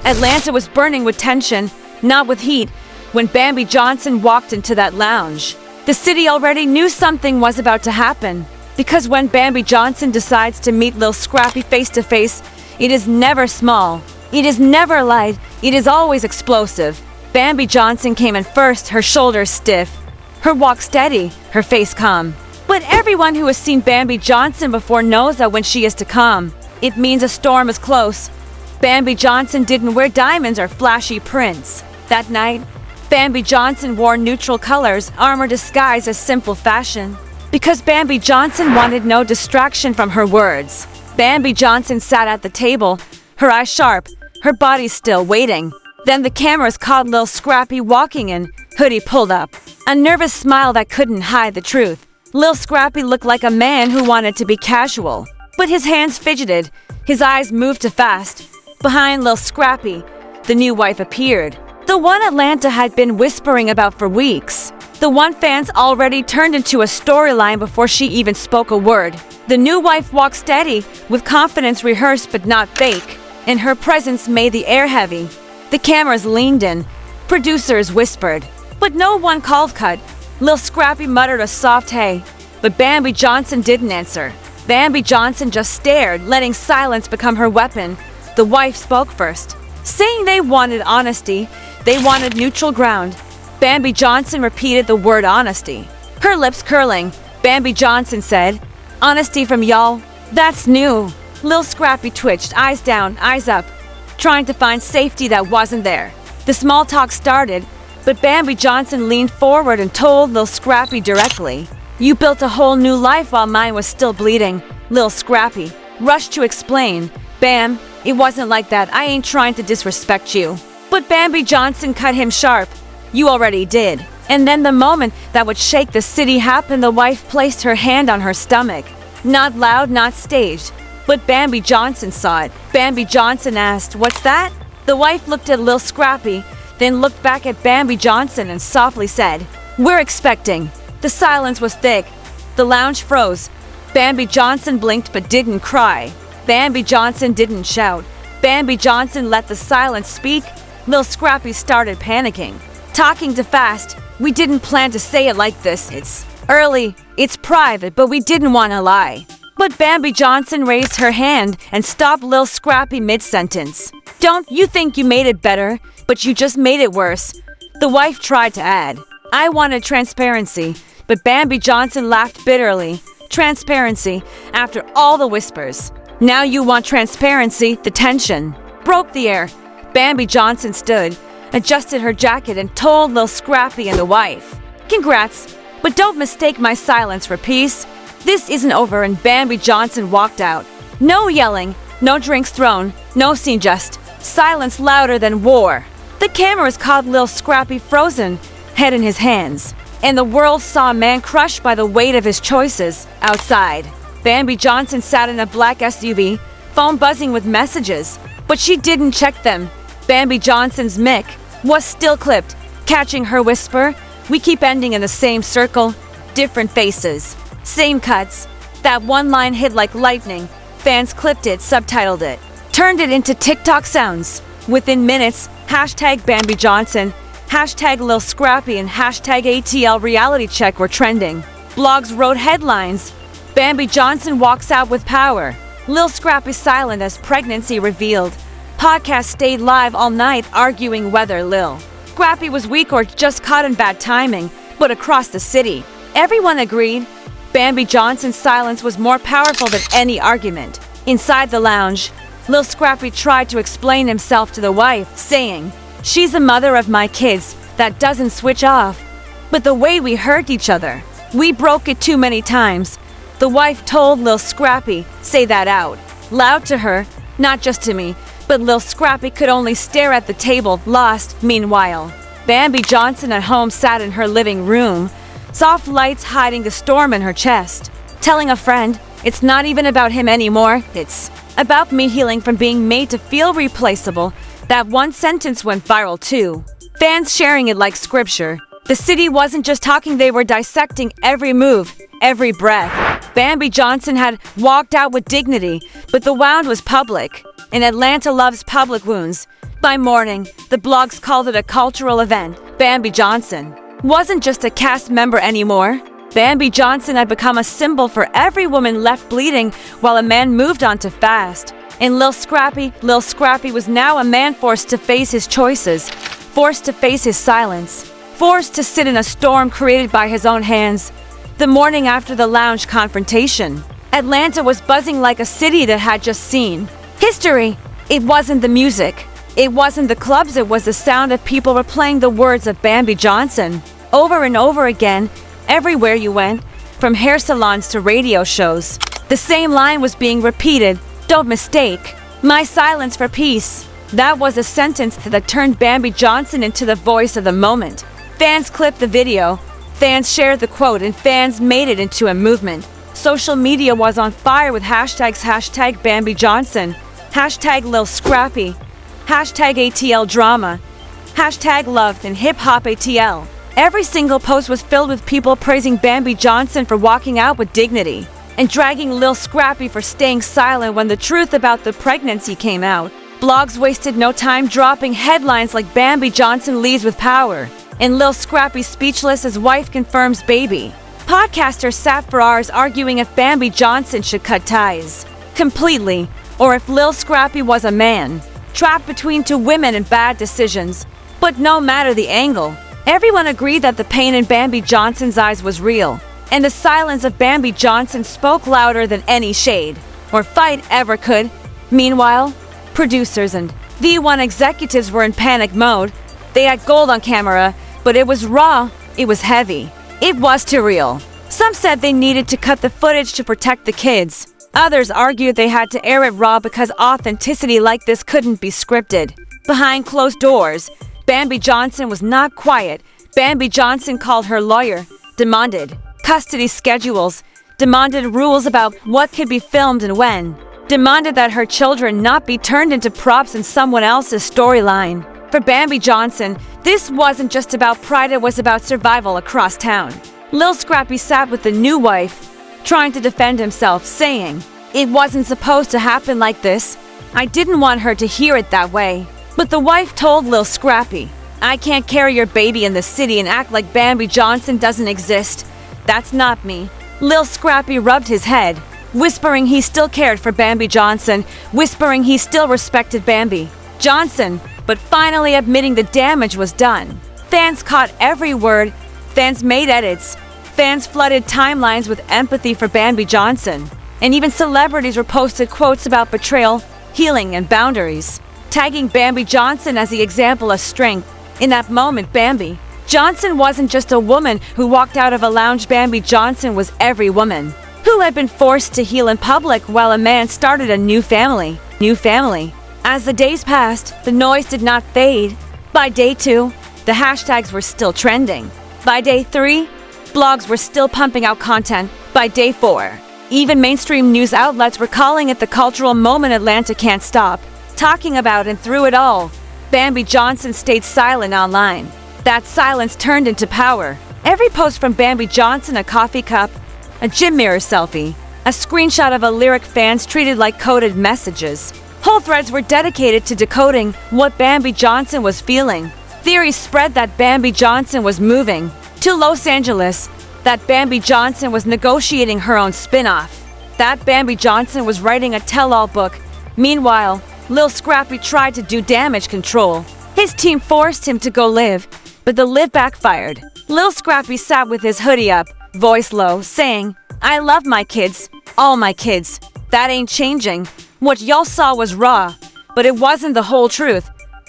Atlanta was burning with tension, not with heat, when Bambi Johnson walked into that lounge. The city already knew something was about to happen, because when Bambi Johnson decides to meet Lil Scrappy face to face, it is never small, it is never light, it is always explosive. Bambi Johnson came in first, her shoulders stiff, her walk steady, her face calm. But everyone who has seen Bambi Johnson before knows that when she is to calm, it means a storm is close. Bambi Johnson didn't wear diamonds or flashy prints. That night, Bambi Johnson wore neutral colors, armor disguised as simple fashion. Because Bambi Johnson wanted no distraction from her words. Bambi Johnson sat at the table, her eyes sharp, her body still, waiting. Then the cameras caught Lil Scrappy walking in, hoodie pulled up. A nervous smile that couldn't hide the truth. Lil Scrappy looked like a man who wanted to be casual. But his hands fidgeted, his eyes moved too fast. Behind Lil Scrappy, the new wife appeared. The one Atlanta had been whispering about for weeks. The one fans already turned into a storyline before she even spoke a word. The new wife walked steady, with confidence rehearsed but not fake, and her presence made the air heavy. The cameras leaned in, producers whispered, but no one called cut. Lil Scrappy muttered a soft hey, but Bambi Johnson didn't answer. Bambi Johnson just stared, letting silence become her weapon. The wife spoke first, saying they wanted honesty, they wanted neutral ground. Bambi Johnson repeated the word honesty. Her lips curling, Bambi Johnson said, "Honesty from y'all? That's new." Lil Scrappy twitched, eyes down, eyes up, trying to find safety that wasn't there. The small talk started, but Bambi Johnson leaned forward and told Lil Scrappy directly, "You built a whole new life while mine was still bleeding." Lil Scrappy rushed to explain, "Bam, it wasn't like that. I ain't trying to disrespect you." But Bambi Johnson cut him sharp. "You already did." And then the moment that would shake the city happened. The wife placed her hand on her stomach. Not loud, not staged, but Bambi Johnson saw it. Bambi Johnson asked, "What's that?" The wife looked at Lil Scrappy, then looked back at Bambi Johnson and softly said, "We're expecting." The silence was thick. The lounge froze. Bambi Johnson blinked but didn't cry. Bambi Johnson didn't shout. Bambi Johnson let the silence speak. Lil Scrappy started panicking. "Talking too fast. We didn't plan to say it like this. It's early, it's private, but we didn't want to lie." But Bambi Johnson raised her hand and stopped Lil Scrappy mid-sentence. "Don't you think you made it better, but you just made it worse." The wife tried to add, "I wanted transparency," but Bambi Johnson laughed bitterly. "Transparency, after all the whispers. Now you want transparency." The tension broke the air. Bambi Johnson stood, adjusted her jacket, and told Lil Scrappy and the wife, "Congrats, but don't mistake my silence for peace. This isn't over." And Bambi Johnson walked out. No yelling, no drinks thrown, no scene, just silence louder than war. The cameras caught Lil Scrappy frozen, head in his hands, and the world saw a man crushed by the weight of his choices. Outside, Bambi Johnson sat in a black SUV, phone buzzing with messages, but she didn't check them. Bambi Johnson's mic was still clipped, catching her whisper, "We keep ending in the same circle, different faces, same cuts." That one line hit like lightning. Fans clipped it, subtitled it, turned it into TikTok sounds. Within minutes, hashtag Bambi Johnson, hashtag Lil Scrappy, and hashtag ATL reality check were trending. Blogs wrote headlines, "Bambi Johnson walks out with power." Lil Scrappy silent as pregnancy revealed. Podcasts stayed live all night arguing whether Lil Scrappy was weak or just caught in bad timing. But across the city, everyone agreed Bambi Johnson's silence was more powerful than any argument. Inside the lounge, Lil Scrappy tried to explain himself to the wife, saying, "She's the mother of my kids, that doesn't switch off. But the way we hurt each other, we broke it too many times." The wife told Lil Scrappy, "Say that out loud to her, not just to me." But Lil Scrappy could only stare at the table, lost. Meanwhile, Bambi Johnson at home sat in her living room, soft lights hiding the storm in her chest, telling a friend, "It's not even about him anymore, it's about me healing from being made to feel replaceable." That one sentence went viral too, fans sharing it like scripture. The city wasn't just talking, they were dissecting every move, every breath. Bambi Johnson had walked out with dignity, but the wound was public, and Atlanta loves public wounds. By morning, the blogs called it a cultural event. Bambi Johnson wasn't just a cast member anymore. Bambi Johnson had become a symbol for every woman left bleeding while a man moved on to fast. And Lil Scrappy was now a man forced to face his choices, forced to face his silence, forced to sit in a storm created by his own hands. The morning after the lounge confrontation, Atlanta was buzzing like a city that had just seen history. It wasn't the music. It wasn't the clubs. It was the sound of people replaying the words of Bambi Johnson over and over again. Everywhere you went, from hair salons to radio shows, the same line was being repeated. Don't mistake my silence for peace. That was a sentence that turned Bambi Johnson into the voice of the moment. Fans clipped the video, fans shared the quote, and fans made it into a movement. Social media was on fire with hashtags hashtag Bambi Johnson, hashtag Lil Scrappy, hashtag ATL drama, hashtag love and hip hop ATL. Every single post was filled with people praising Bambi Johnson for walking out with dignity and dragging Lil Scrappy for staying silent when the truth about the pregnancy came out. Blogs wasted no time dropping headlines like Bambi Johnson leaves with power and Lil Scrappy speechless as wife confirms baby. Podcasters sat for hours arguing if Bambi Johnson should cut ties completely or if Lil Scrappy was a man trapped between two women and bad decisions. But no matter the angle, everyone agreed that the pain in Bambi Johnson's eyes was real, and the silence of Bambi Johnson spoke louder than any shade or fight ever could. Meanwhile, producers and V1 executives were in panic mode. They had gold on camera, but it was raw, it was heavy, it was too real. Some said they needed to cut the footage to protect the kids. Others argued they had to air it raw because authenticity like this couldn't be scripted. Behind closed doors, Bambi Johnson was not quiet. Bambi Johnson called her lawyer, demanded custody schedules, demanded rules about what could be filmed and when, demanded that her children not be turned into props in someone else's storyline. For Bambi Johnson, this wasn't just about pride, it was about survival across town. Lil Scrappy sat with the new wife, trying to defend himself, saying, "It wasn't supposed to happen like this. I didn't want her to hear it that way." But the wife told Lil Scrappy, "I can't carry your baby in the city and act like Bambi Johnson doesn't exist. That's not me." Lil Scrappy rubbed his head, whispering he still cared for Bambi Johnson, whispering he still respected Bambi Johnson, but finally admitting the damage was done. Fans caught every word, fans made edits, fans flooded timelines with empathy for Bambi Johnson, and even celebrities reposted quotes about betrayal, healing, and boundaries, tagging Bambi Johnson as the example of strength. In that moment, Bambi Johnson wasn't just a woman who walked out of a lounge. Bambi Johnson was every woman who had been forced to heal in public while a man started a new family. As the days passed, the noise did not fade. By day 2, the hashtags were still trending. By day 3, blogs were still pumping out content. By day 4, even mainstream news outlets were calling it the cultural moment Atlanta can't stop talking about. And through it all, Bambi Johnson stayed silent online. That silence turned into power. Every post from Bambi Johnson, a coffee cup, a gym mirror selfie, a screenshot of a lyric fans treated like coded messages. Whole threads were dedicated to decoding what Bambi Johnson was feeling. Theories spread that Bambi Johnson was moving to Los Angeles, that Bambi Johnson was negotiating her own spin-off, that Bambi Johnson was writing a tell-all book. Meanwhile, Lil Scrappy tried to do damage control. His team forced him to go live, but the live backfired. Lil Scrappy sat with his hoodie up, voice low, saying, "I love my kids, all my kids. That ain't changing. What y'all saw was raw, but it wasn't the whole truth."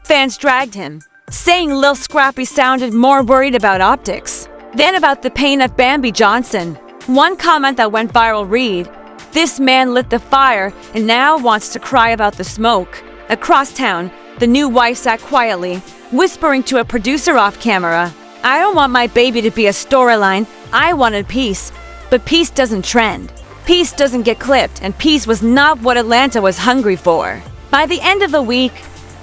Fans dragged him, saying Lil Scrappy sounded more worried about optics than about the pain of Bambi Johnson. One comment that went viral read, "This man lit the fire and now wants to cry about the smoke." Across town, the new wife sat quietly, whispering to a producer off camera, "I don't want my baby to be a storyline. I wanted peace. But peace doesn't trend. Peace doesn't get clipped, and peace was not what Atlanta was hungry for." By the end of the week,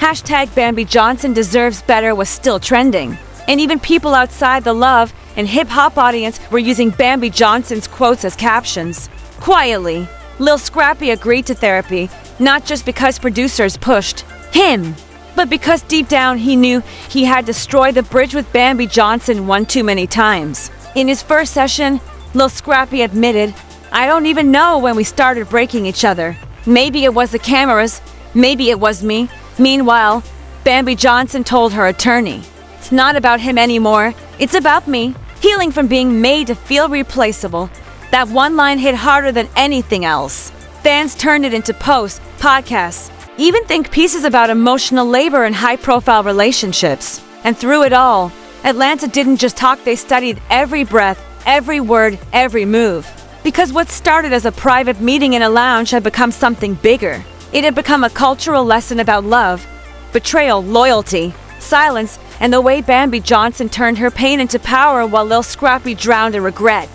hashtag Bambi Johnson deserves better was still trending. And even people outside the love and hip-hop audience were using Bambi Johnson's quotes as captions. Quietly, Lil Scrappy agreed to therapy, not just because producers pushed him, but because deep down he knew he had destroyed the bridge with Bambi Johnson one too many times. In his first session, Lil Scrappy admitted, "I don't even know when we started breaking each other. Maybe it was the cameras, maybe it was me." Meanwhile, Bambi Johnson told her attorney, "It's not about him anymore, it's about me, healing from being made to feel replaceable." That one line hit harder than anything else. Fans turned it into posts, podcasts, even think pieces about emotional labor and high-profile relationships. And through it all, Atlanta didn't just talk, they studied every breath, every word, every move. Because what started as a private meeting in a lounge had become something bigger. It had become a cultural lesson about love, betrayal, loyalty, silence, and the way Bambi Johnson turned her pain into power while Lil Scrappy drowned in regret.